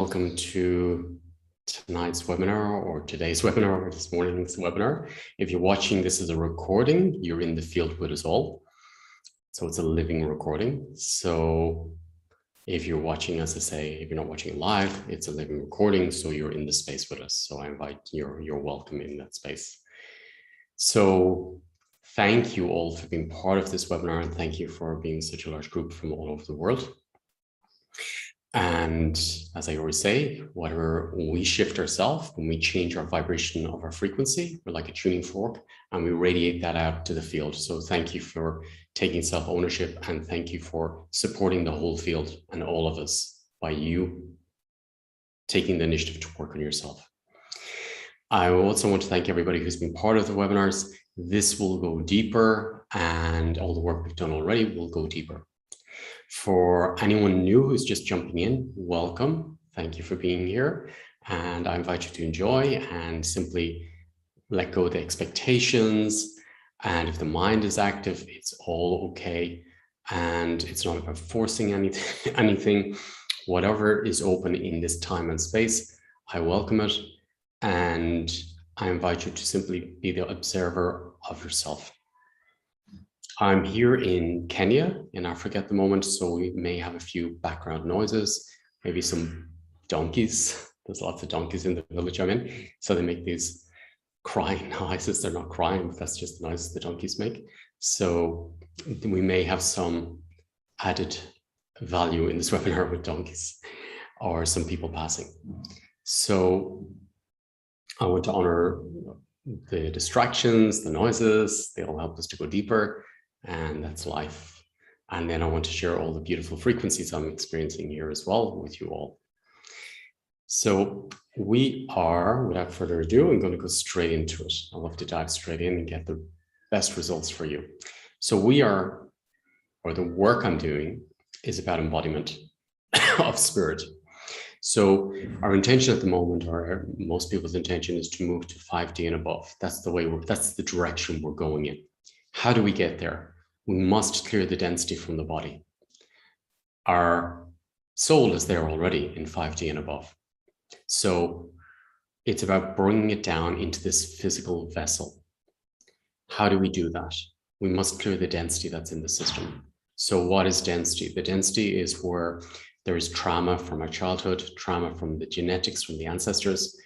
Welcome to tonight's webinar or today's webinar or this morning's webinar. If you're watching this as a recording, you're in the field with us all. So it's a living recording. So if you're watching, as I say, if you're not watching it live, it's a living recording. So you're in the space with us. So I invite you're welcome in that space. So thank you all for being part of this webinar, and thank you for being such a large group from all over the world. And as I always say, whatever we shift ourselves, when we change our vibration of our frequency, we're like a tuning fork, and we radiate that out to the field. So thank you for taking self-ownership, and thank you for supporting the whole field and all of us by you taking the initiative to work on yourself. I also want to thank everybody who's been part of the webinars. This will go deeper, and all the work we've done already will go deeper. For anyone new who's just jumping in, welcome. Thank you for being here. And I invite you to enjoy and simply let go of the expectations. And if the mind is active, it's all okay. And it's not about forcing anything. Whatever is open in this time and space, I welcome it. And I invite you to simply be the observer of yourself. I'm here in Kenya, in Africa at the moment, so we may have a few background noises, maybe some donkeys. There's lots of donkeys in the village I'm in, so they make these crying noises. They're not crying, but that's just the noises the donkeys make. So we may have some added value in this webinar with donkeys or some people passing. So I want to honor the distractions, the noises. They all help us to go deeper. And that's life. And then I want to share all the beautiful frequencies I'm experiencing here as well with you all. So we are, without further ado, I'm going to go straight into it. I love to dive straight in and get the best results for you. So we are, or the work I'm doing is about embodiment of spirit. So our intention at the moment, or most people's intention, is to move to 5D and above. That's the way that's the direction we're going in. How do we get there? We must clear the density from the body. Our soul is there already in 5D and above. So it's about bringing it down into this physical vessel. How do we do that? We must clear the density that's in the system. So what is density? The density is where there is trauma from our childhood, trauma from the genetics, from the ancestors,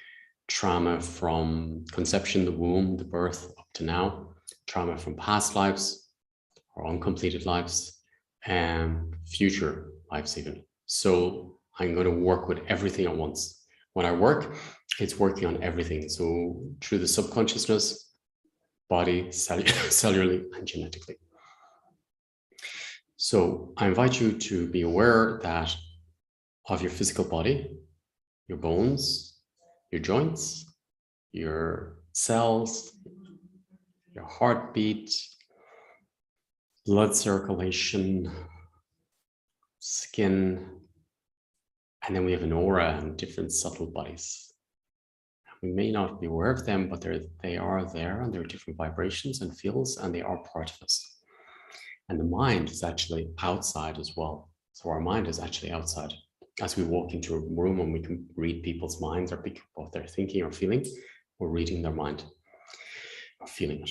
trauma from conception, the womb, the birth up to now, trauma from past lives or uncompleted lives, and future lives even. So I'm going to work with everything at once. When I work, it's working on everything. So through the subconsciousness, body, cellularly, and genetically. So I invite you to be aware that of your physical body, your bones, your joints, your cells, your heartbeat, blood circulation, skin, and then we have an aura and different subtle bodies. We may not be aware of them, but they are there, and there are different vibrations and fields, and they are part of us. And the mind is actually outside as well. So our mind is actually outside. As we walk into a room and we can read people's minds or what they're thinking or feeling, we're reading their mind or feeling it.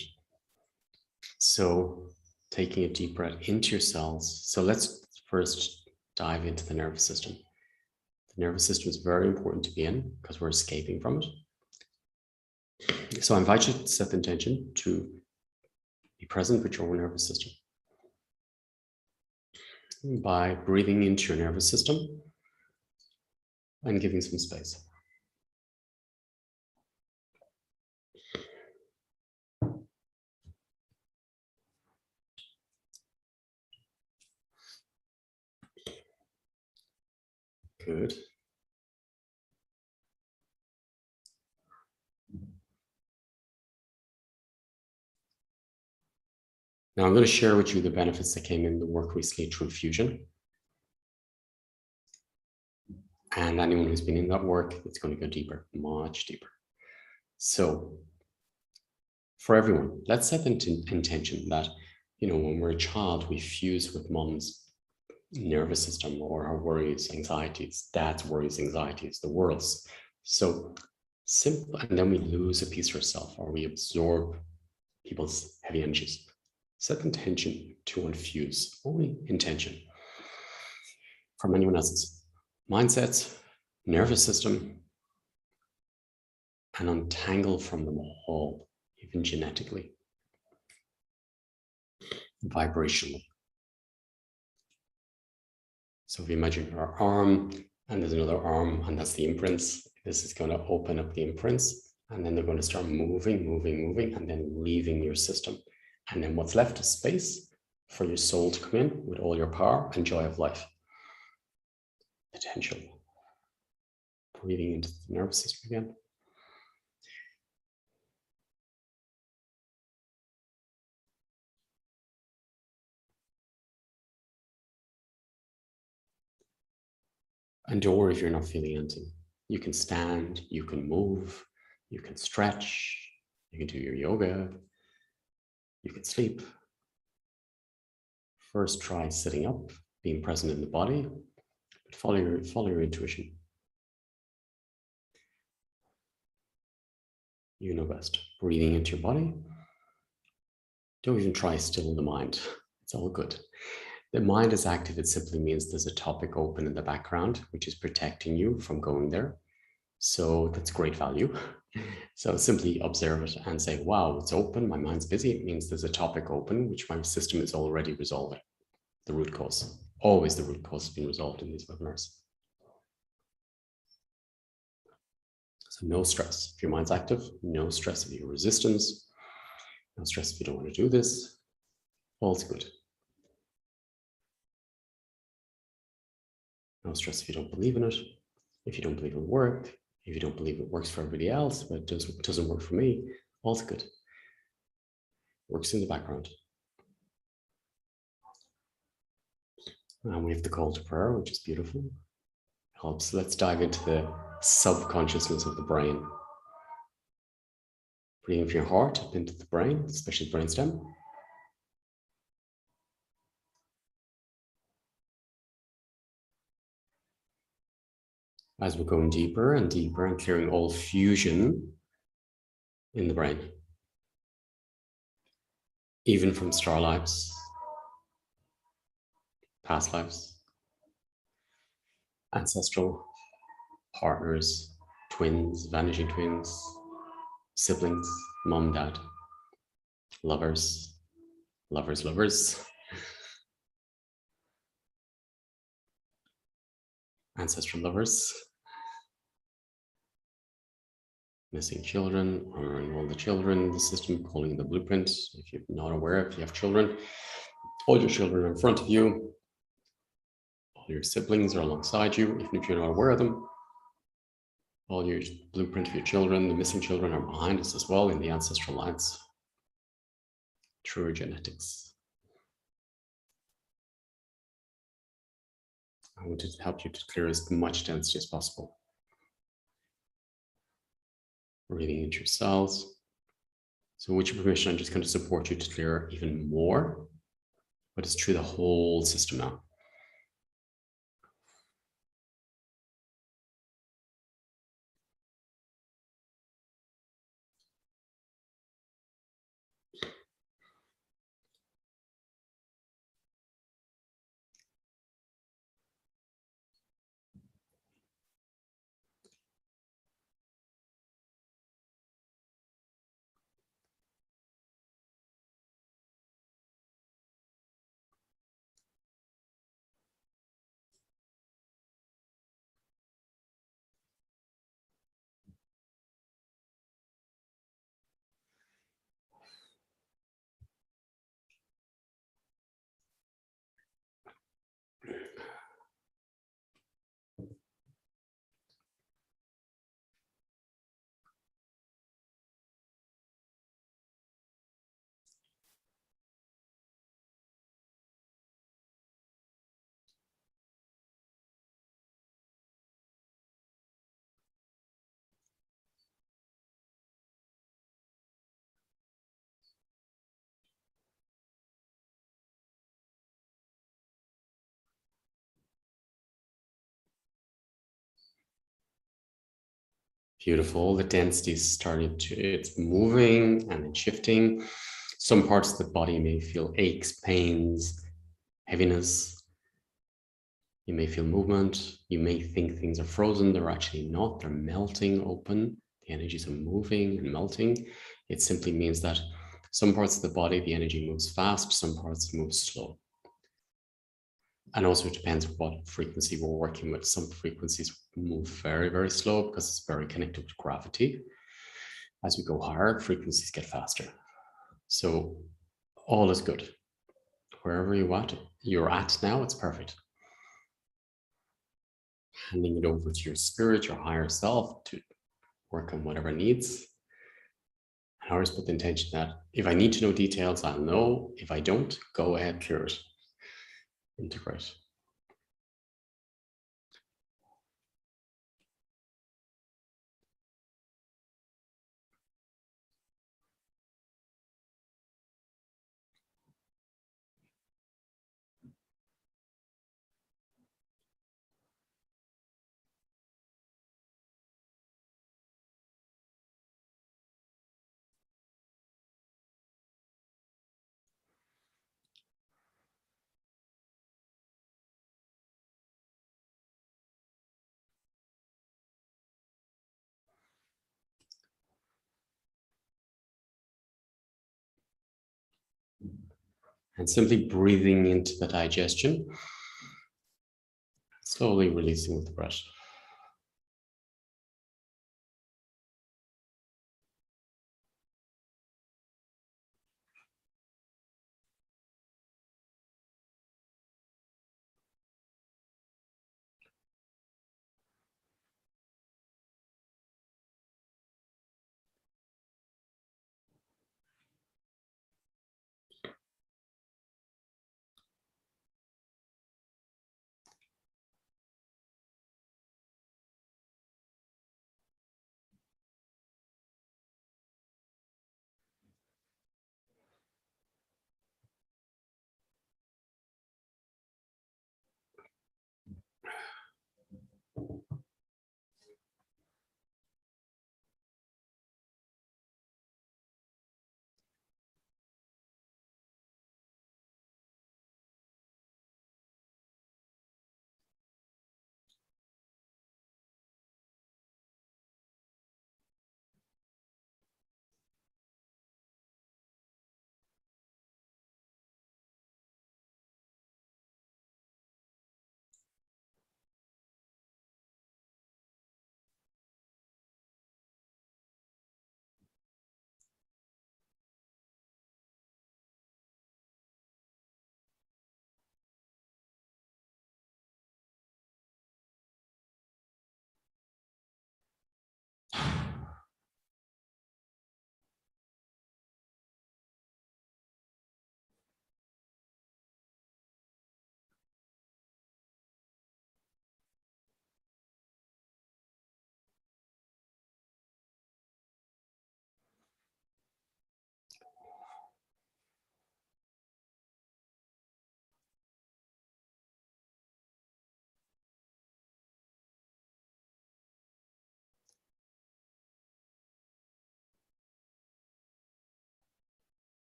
So taking a deep breath into your cells. So let's first dive into the nervous system. The nervous system is very important to be in because we're escaping from it. So I invite you to set the intention to be present with your own nervous system by breathing into your nervous system and giving some space. Good. Now I'm going to share with you the benefits that came in the work recently through fusion. And anyone who's been in that work, it's going to go deeper, much deeper. So for everyone, let's set the intention that, when we're a child, we fuse with mom's nervous system or our worries, anxieties, dad's worries, anxieties, the world's. So simple, and then we lose a piece of ourselves or we absorb people's heavy energies. Set intention to infuse, only intention from anyone else's mindsets, nervous system, and untangle from them all, even genetically, vibrationally. So if you imagine your arm and there's another arm and that's the imprints, this is going to open up the imprints and then they're going to start moving, and then leaving your system. And then what's left is space for your soul to come in with all your power and joy of life. Potential. Breathing into the nervous system again. And don't worry if you're not feeling anything. You can stand, you can move, you can stretch, you can do your yoga, you can sleep. First, try sitting up, being present in the body, but follow your intuition. You know best. Breathing into your body. Don't even try still the mind. It's all good. The mind is active. It simply means there's a topic open in the background, which is protecting you from going there. So that's great value. So simply observe it and say, wow, it's open. My mind's busy. It means there's a topic open, which my system is already resolving. The root cause. Always the root cause has been resolved in these webinars. So no stress. If your mind's active, no stress if you're resistance, no stress if you don't want to do this. All's good. No stress if you don't believe in it. If you don't believe it will work, if you don't believe it works for everybody else, but it doesn't work for me, all's good. Works in the background. And we have the call to prayer, which is beautiful. Helps. Let's dive into the subconsciousness of the brain. Breathing from your heart up into the brain, especially the brainstem. As we're going deeper and deeper and clearing all fusion in the brain. Even from star lives, past lives, ancestral, partners, twins, vanishing twins, siblings, mom, dad, lovers, lovers, ancestral lovers, missing children, honoring all the children in the system, calling the blueprint. If you're not aware, if you have children, all your children are in front of you. All your siblings are alongside you, even if you're not aware of them. All your blueprint of your children, the missing children, are behind us as well in the ancestral lines. Truer genetics. I want to help you to clear as much density as possible. Breathing into your cells. So with your permission, I'm just going to support you to clear even more, but it's through the whole system now. Beautiful. The density started to, it's moving and then shifting. Some parts of the body may feel aches, pains, heaviness. You may feel movement. You may think things are frozen. They're actually not. They're melting open. The energies are moving and melting. It simply means that some parts of the body, the energy moves fast. Some parts move slow. And also it depends what frequency we're working with. Some frequencies move very, very slow because it's very connected to gravity. As we go higher, frequencies get faster. So all is good. Wherever you're at now, it's perfect. Handing it over to your spirit, your higher self, to work on whatever needs. And I always put the intention that if I need to know details, I'll know. If I don't, go ahead, clear it. Integrate. And simply breathing into the digestion, slowly releasing with the breath.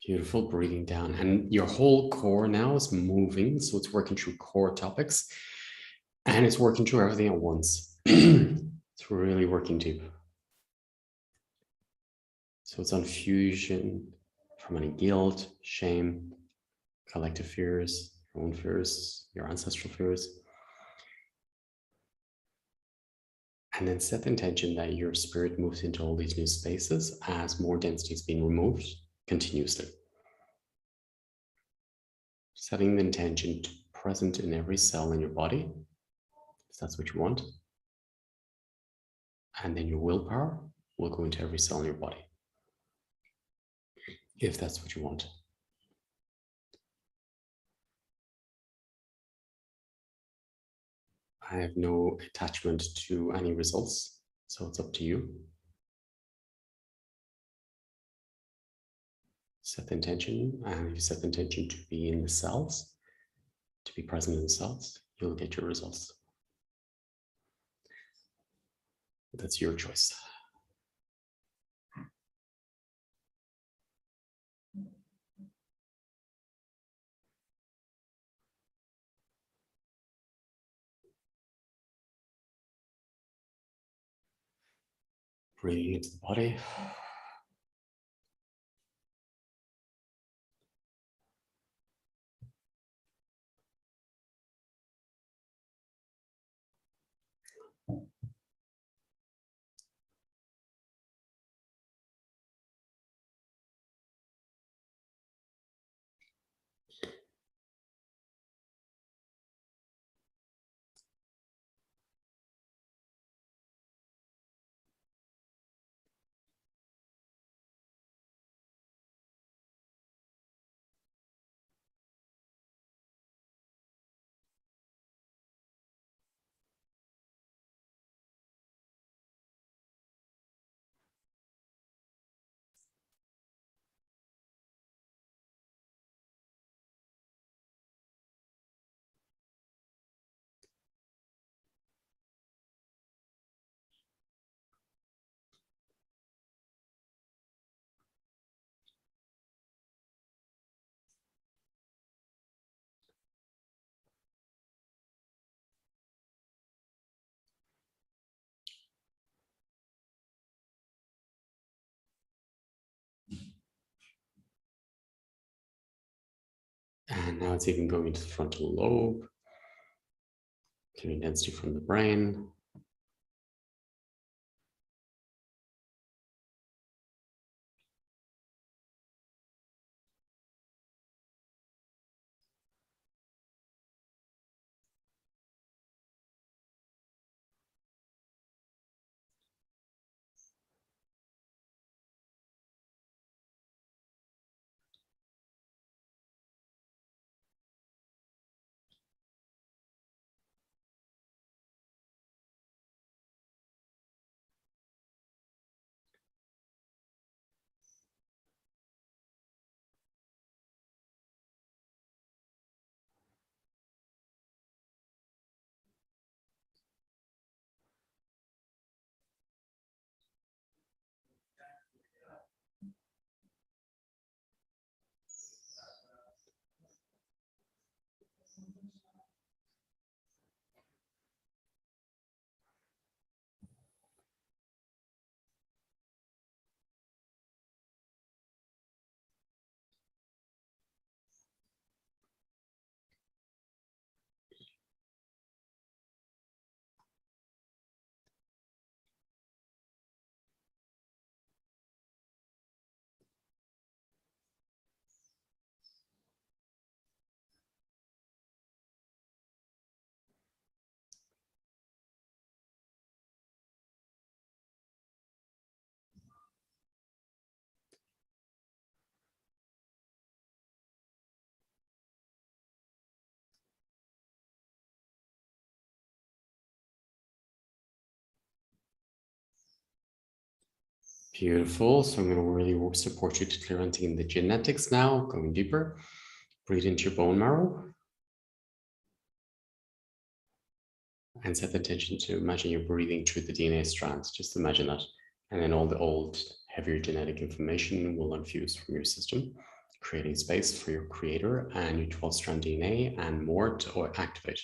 Beautiful, breathing down. And your whole core now is moving. So it's working through core topics and it's working through everything at once. It's really working deep. So it's on fusion from any guilt, shame, collective fears, your own fears, your ancestral fears. And then set the intention that your spirit moves into all these new spaces as more density is being removed continuously. Setting the intention to present in every cell in your body, if that's what you want. And then your willpower will go into every cell in your body, if that's what you want. I have no attachment to any results. So it's up to you. Set the intention, and if you set the intention to be in the cells, to be present in the cells, you'll get your results. That's your choice. Breathing into the body. And now it's even going into the frontal lobe, clearing density from the brain. Beautiful. So I'm going to really support you to clear anything in the genetics now, going deeper. Breathe into your bone marrow. And set the intention to imagine you're breathing through the DNA strands. Just imagine that. And then all the old, heavier genetic information will infuse from your system, creating space for your creator and your 12-strand DNA and more to activate.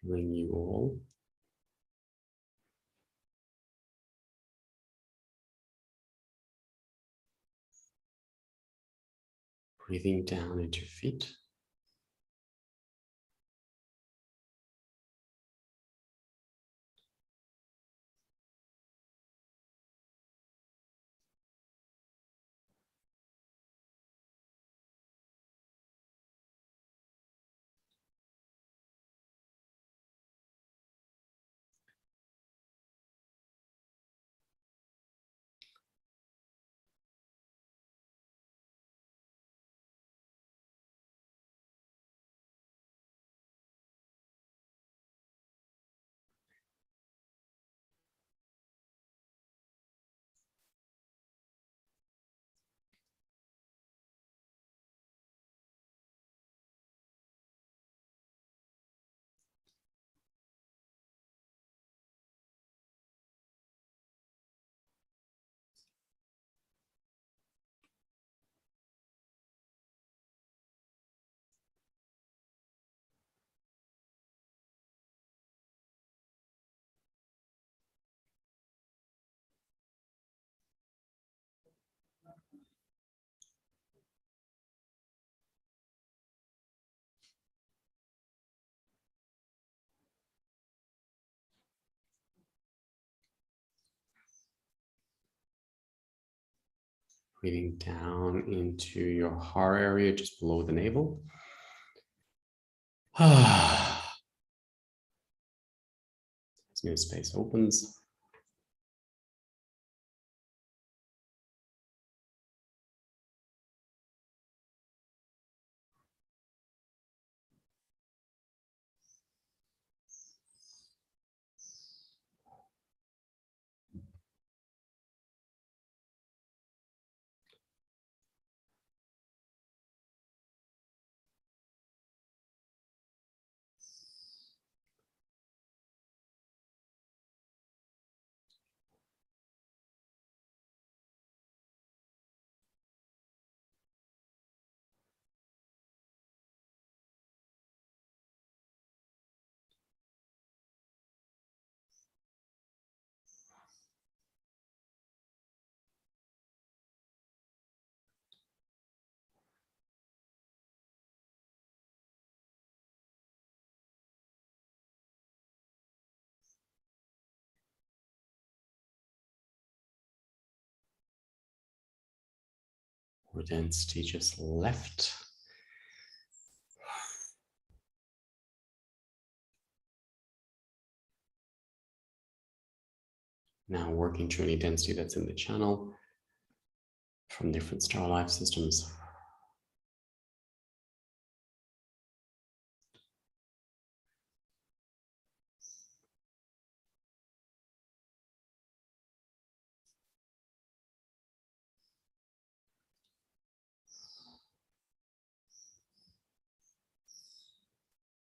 Feeling you all. Breathing down into your feet. Breathing down into your heart area, just below the navel. As new space opens. More density just left. Now working through any density that's in the channel from different star life systems.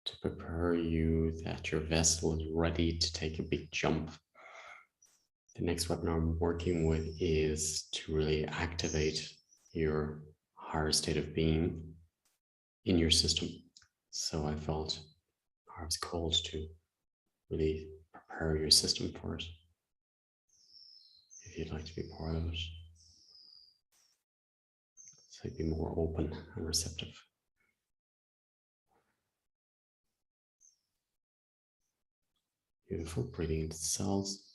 To prepare you that your vessel is ready to take a big jump. The next webinar I'm working with is to really activate your higher state of being in your system. So I felt I was called to really prepare your system for it. If you'd like to be part of it, so be more open and receptive. Beautiful, breathing into the cells.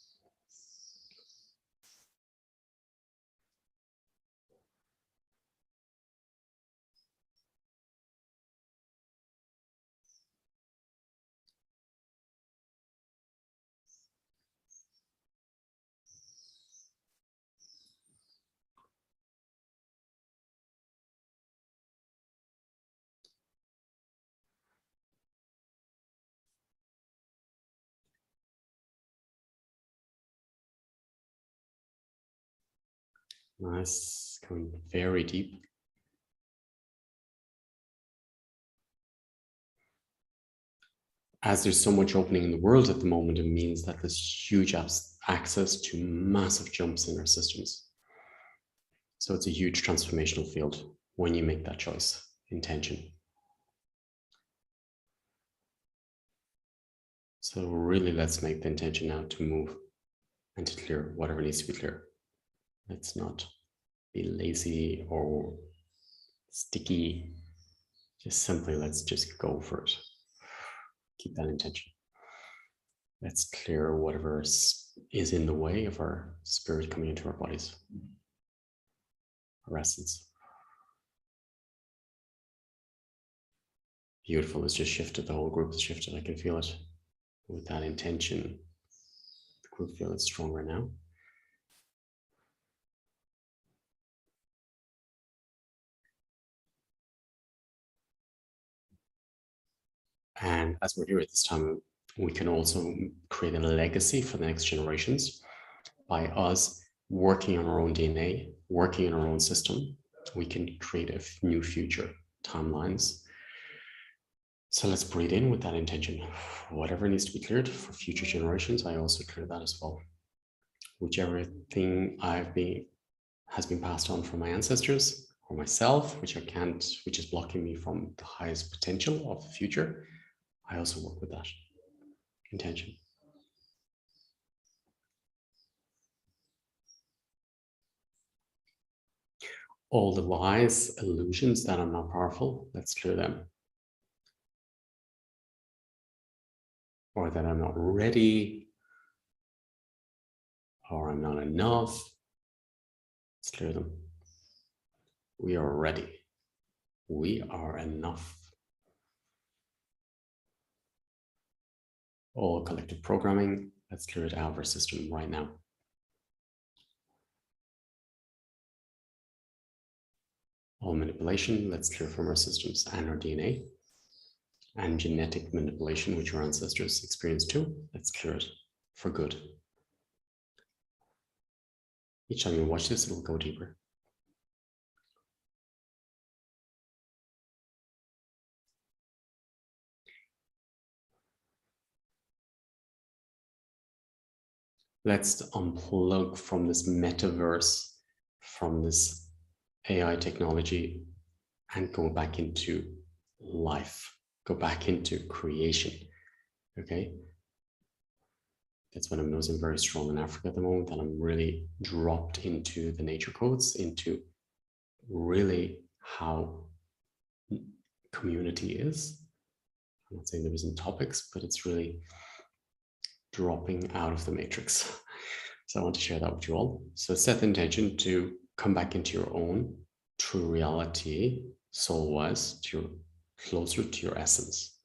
Nice, going very deep. As there's so much opening in the world at the moment, it means that there's huge access to massive jumps in our systems. So it's a huge transformational field when you make that choice, intention. So really, let's make the intention now to move and to clear whatever needs to be clear. Let's not be lazy or sticky. Just simply, let's just go for it. Keep that intention. Let's clear whatever is in the way of our spirit coming into our bodies, our essence. Beautiful, it's just shifted. The whole group has shifted. I can feel it. With that intention, the group feels stronger now. And as we're here at this time, we can also create a legacy for the next generations by us working on our own DNA, working on our own system. We can create a new future timelines. So let's breathe in with that intention. Whatever needs to be cleared for future generations, I also clear that as well. Whichever thing has been passed on from my ancestors or myself, which is blocking me from the highest potential of the future, I also work with that intention. All the lies, illusions that I'm not powerful, let's clear them. Or that I'm not ready, or I'm not enough, let's clear them. We are ready. We are enough. All collective programming, let's clear it out of our system right now. All manipulation, let's clear from our systems and our DNA. And genetic manipulation, which our ancestors experienced too, let's clear it for good. Each time you watch this, it'll go deeper. Let's unplug from this metaverse, from this AI technology, and go back into life, go back into creation, okay? That's when I'm noticing very strong in Africa at the moment, and I'm really dropped into the nature codes, into really how community is. I'm not saying there isn't topics, but it's really dropping out of the matrix. So I want to share that with you all. So set the intention to come back into your own true reality, soul-wise, closer to your essence.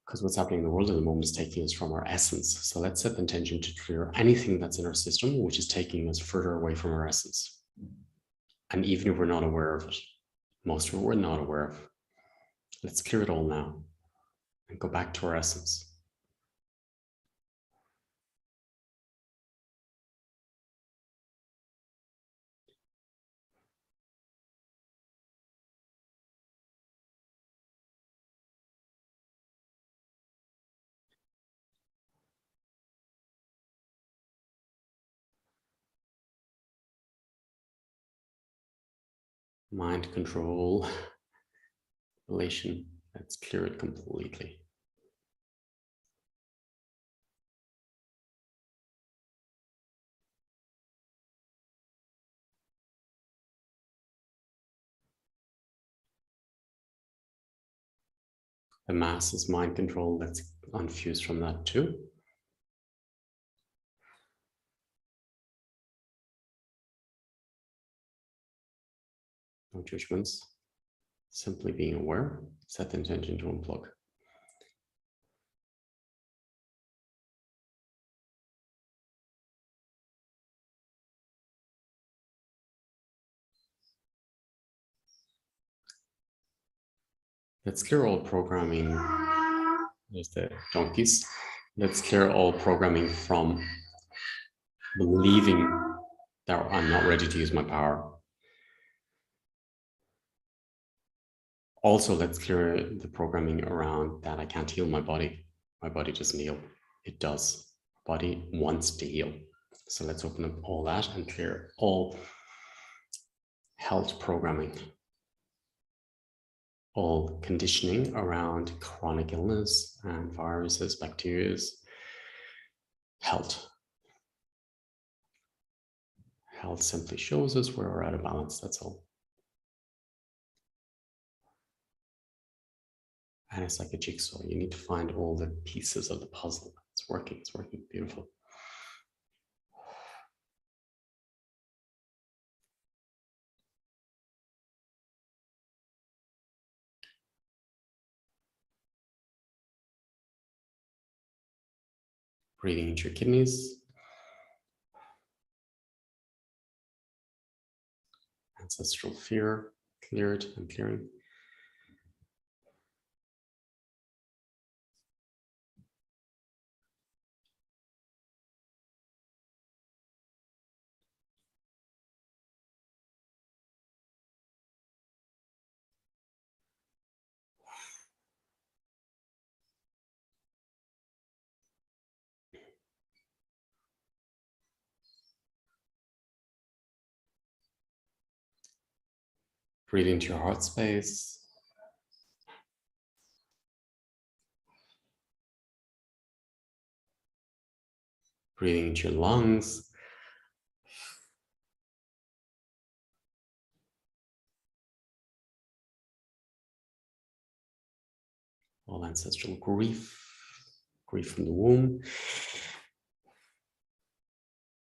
Because what's happening in the world at the moment is taking us from our essence. So let's set the intention to clear anything that's in our system, which is taking us further away from our essence. And even if we're not aware of it, most of it we're not aware of, let's clear it all now and go back to our essence. Mind control, relation, let's clear it completely. The mass is mind control, let's unfuse from that too. No judgments, simply being aware, set the intention to unplug. Let's clear all programming. There's the donkeys. Let's clear all programming from believing that I'm not ready to use my power. Also, let's clear the programming around that I can't heal my body. My body doesn't heal. It does. Body wants to heal. So let's open up all that and clear all health programming, all conditioning around chronic illness and viruses, bacteria, health. Health simply shows us where we're out of balance, that's all. And it's like a jigsaw. You need to find all the pieces of the puzzle. It's working, beautiful. Breathing into your kidneys. Ancestral fear, cleared and clearing. Breathe into your heart space. Breathing into your lungs. All ancestral grief, grief from the womb,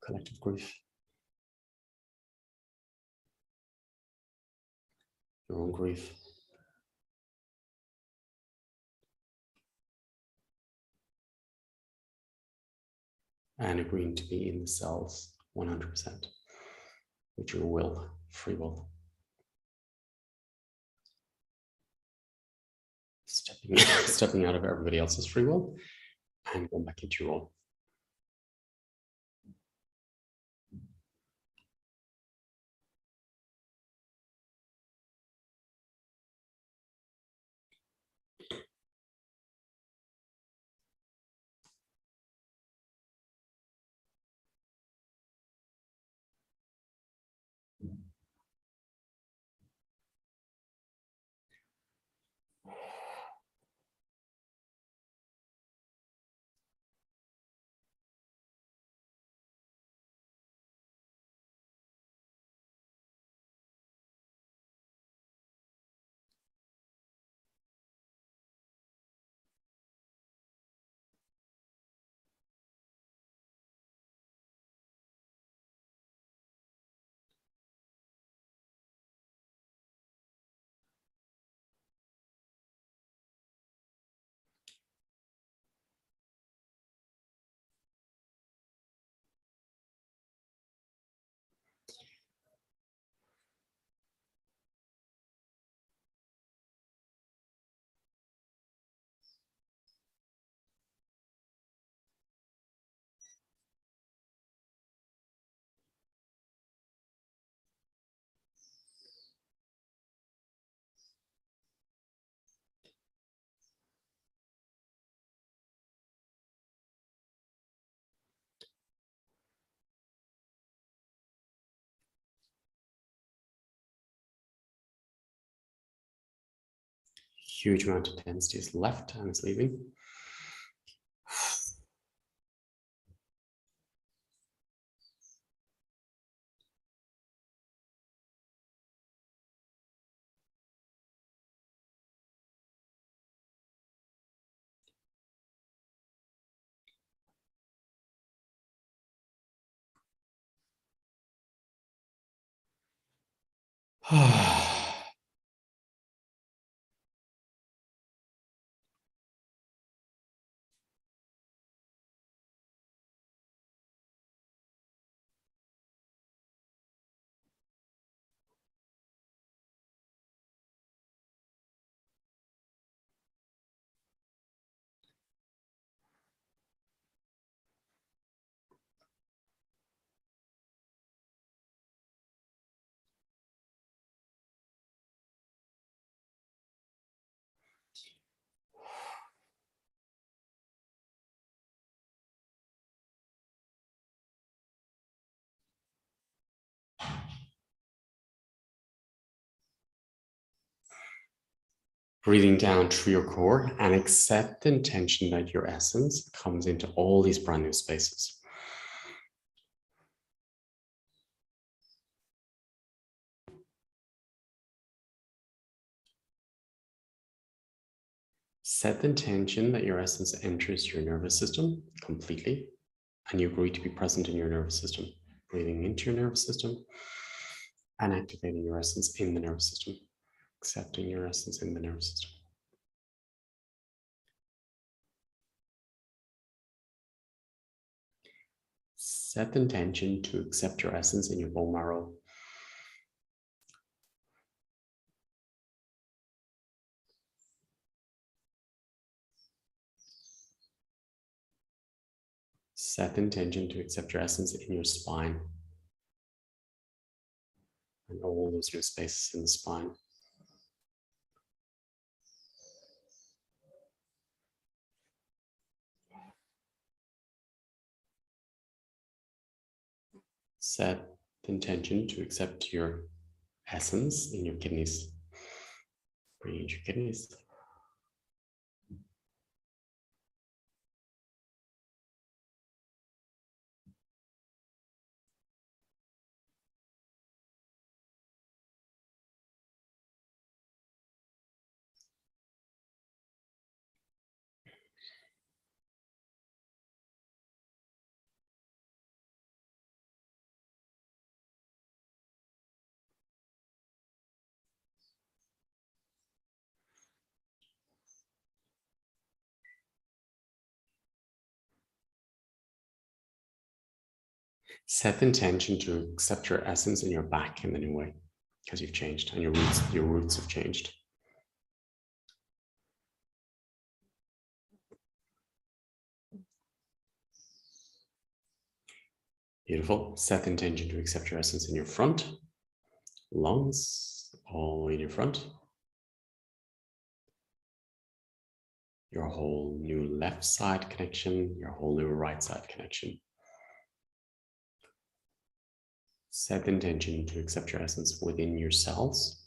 collective grief. your own grief. And agreeing to be in the cells 100% with your will, free will. Stepping out of everybody else's free will and going back into your own. Huge amount of density is left and it's leaving. Breathing down through your core and accept the intention that your essence comes into all these brand new spaces. Set the intention that your essence enters your nervous system completely, and you agree to be present in your nervous system, breathing into your nervous system and activating your essence in the nervous system, accepting your essence in the nervous system. Set the intention to accept your essence in your bone marrow. Set the intention to accept your essence in your spine and all those new spaces in the spine. Set the intention to accept your essence in your kidneys. Breathe your kidneys. Set the intention to accept your essence in your back in the new way, because you've changed and your roots have changed. Beautiful. Set the intention to accept your essence in your front, lungs, all the way in your front. Your whole new left side connection, your whole new right side connection. Set the intention to accept your essence within your cells.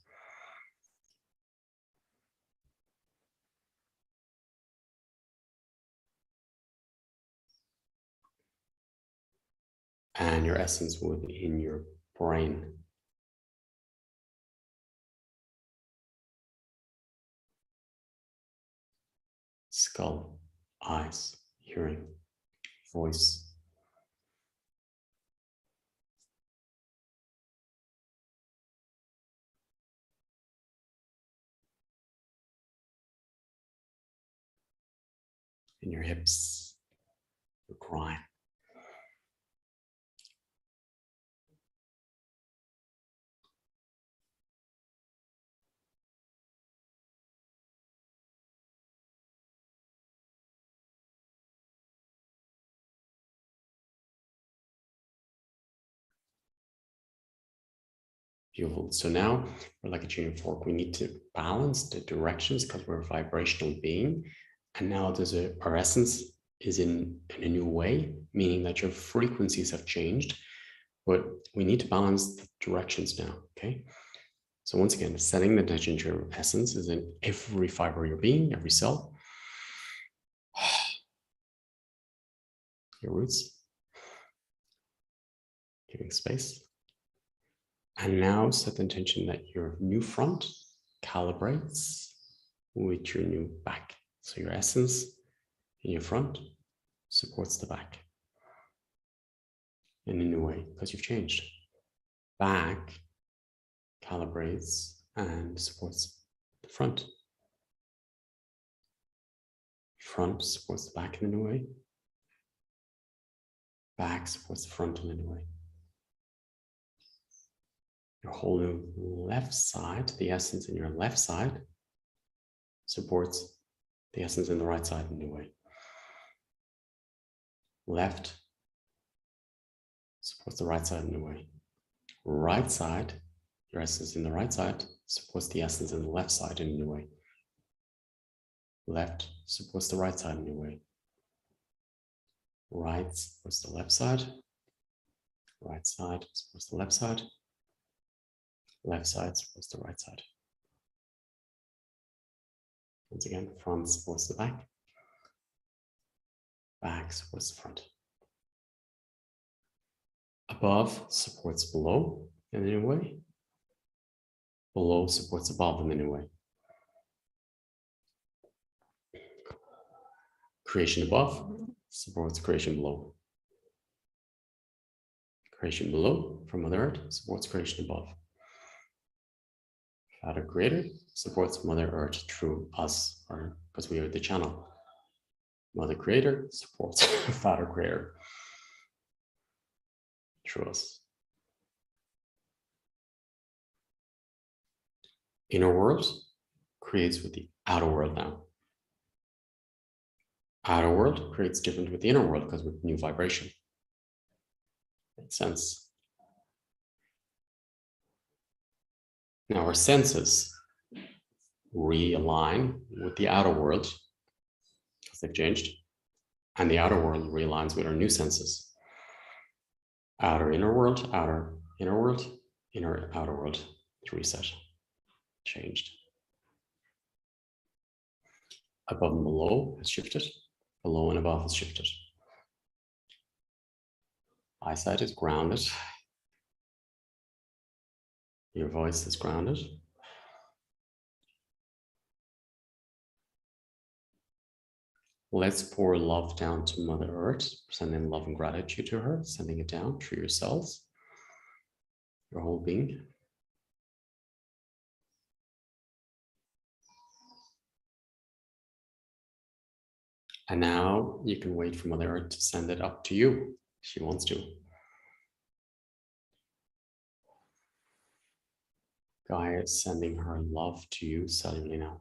And your essence within your brain. Skull, eyes, hearing, voice. In your hips, your groin. Beautiful. So now we're like a tuning fork. We need to balance the directions because we're a vibrational being. And now our essence is in a new way, meaning that your frequencies have changed, but we need to balance the directions now. Okay. So once again, setting the intention to your essence is in every fiber of your being, every cell. Your roots. Giving space. And now set the intention that your new front calibrates with your new back. So your essence in your front supports the back in a new way because you've changed. Back calibrates and supports the front. Front supports the back in a new way. Back supports the front in a new way. Your whole new left side, the essence in your left side, supports the essence in the right side in a new way. Left supports the right side in a way. Right side, your essence in the right side, supports the essence in the left side in a new way. Left supports the right side in a new way. Right supports the left side. Right side supports the left side. Left side supports the right side. Once again, front supports the back. Back supports the front. Above supports below in a new way. Below supports above in a new way. Creation above supports creation below. Creation below from Mother Earth supports creation above. Father Creator supports Mother Earth through us, or because we are the channel. Mother Creator supports Father Creator through us. Inner world creates with the outer world now. Outer world creates different with the inner world because with new vibration. Makes sense. Now our senses realign with the outer world because they've changed, and the outer world realigns with our new senses. Outer inner world, outer inner world, inner outer world. To reset, changed. Above and below has shifted. Below and above has shifted. Eyesight is grounded. Your voice is grounded. Let's pour love down to Mother Earth, sending love and gratitude to her, sending it down through your cells, your whole being. And now you can wait for Mother Earth to send it up to you. She wants to. Gaia is sending her love to you cellularly now.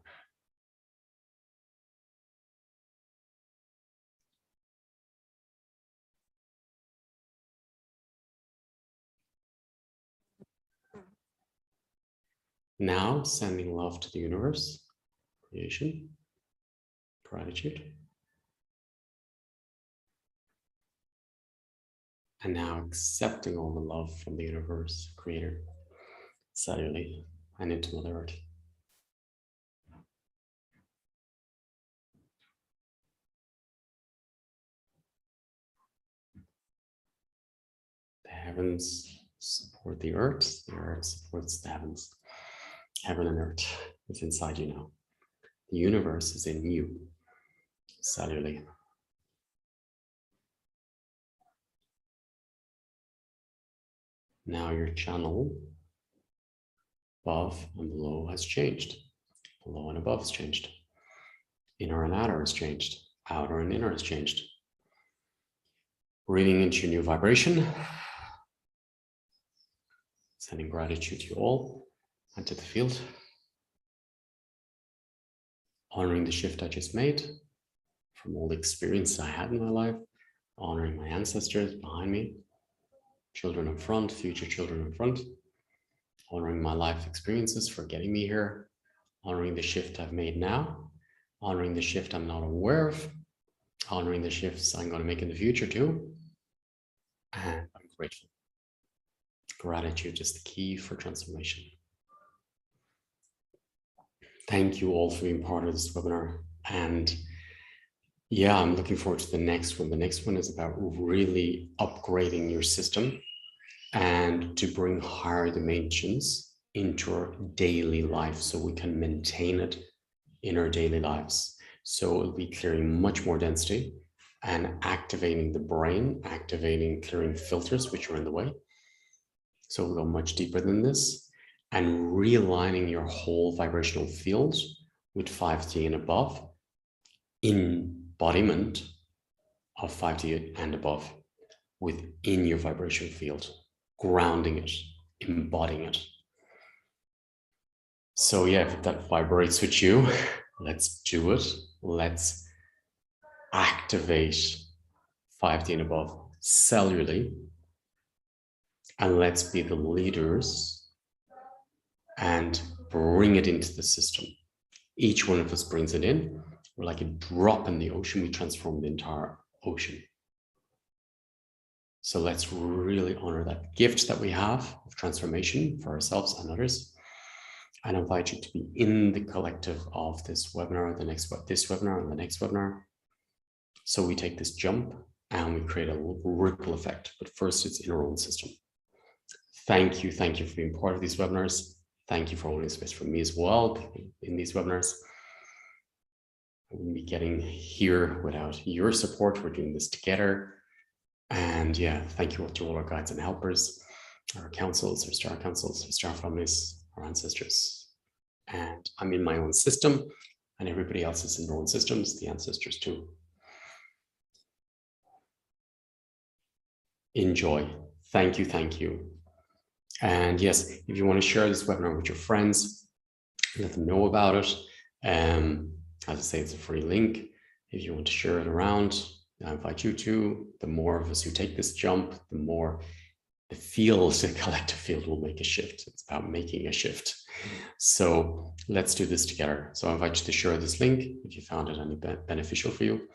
Now sending love to the universe, creation, gratitude. And now accepting all the love from the universe, creator, cellularly, and into Mother Earth. The heavens support the earth supports the heavens. Heaven and earth is inside you now. The universe is in you, cellularly. Now your channel above and below has changed. Below and above has changed. Inner and outer has changed. Outer and inner has changed. Breathing into new vibration. Sending gratitude to you all and to the field. Honoring the shift I just made from all the experience I had in my life. Honoring my ancestors behind me. Children in front, future children in front. Honoring my life experiences for getting me here. Honoring the shift I've made now. Honoring the shift I'm not aware of. Honoring the shifts I'm going to make in the future too. And I'm grateful. Gratitude is the key for transformation. Thank you all for being part of this webinar. And yeah, I'm looking forward to the next one. The next one is about really upgrading your system and to bring higher dimensions into our daily life so we can maintain it in our daily lives. So it'll be clearing much more density and activating the brain, clearing filters which are in the way. So we'll go much deeper than this and realigning your whole vibrational field with 5D and above, embodiment of 5D and above within your vibration field, grounding it, embodying it. So yeah, if that vibrates with you, let's do it. Let's activate 5D and above cellularly, and let's be the leaders and bring it into the system. Each one of us brings it in. We're like a drop in the ocean. We transform the entire ocean. So let's really honor that gift that we have of transformation for ourselves and others. And invite you to be in the collective of this webinar, this webinar and the next webinar. So we take this jump and we create a ripple effect. But first, it's in our own system. Thank you for being part of these webinars. Thank you for holding space for me as well in these webinars. I wouldn't be getting here without your support. We're doing this together. And yeah, thank you to all our guides and helpers, our councils, our star families, our ancestors. And I'm in my own system, and everybody else is in their own systems, the ancestors too. Enjoy. Thank you. And yes, if you want to share this webinar with your friends, let them know about it. As I say, it's a free link. If you want to share it around, I invite you to. The more of us who take this jump, the more the field, the collective field will make a shift. It's about making a shift. So let's do this together. So I invite you to share this link if you found it any beneficial for you.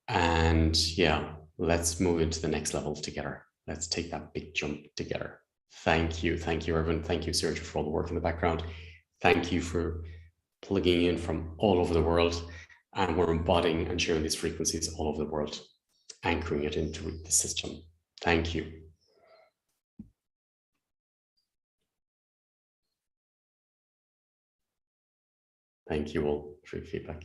And yeah, let's move into the next level together. Let's take that big jump together. Thank you, everyone. Thank you, Sergio, for all the work in the background. Thank you for plugging in from all over the world. And we're embodying and sharing these frequencies all over the world, anchoring it into the system. Thank you. Thank you all for your feedback.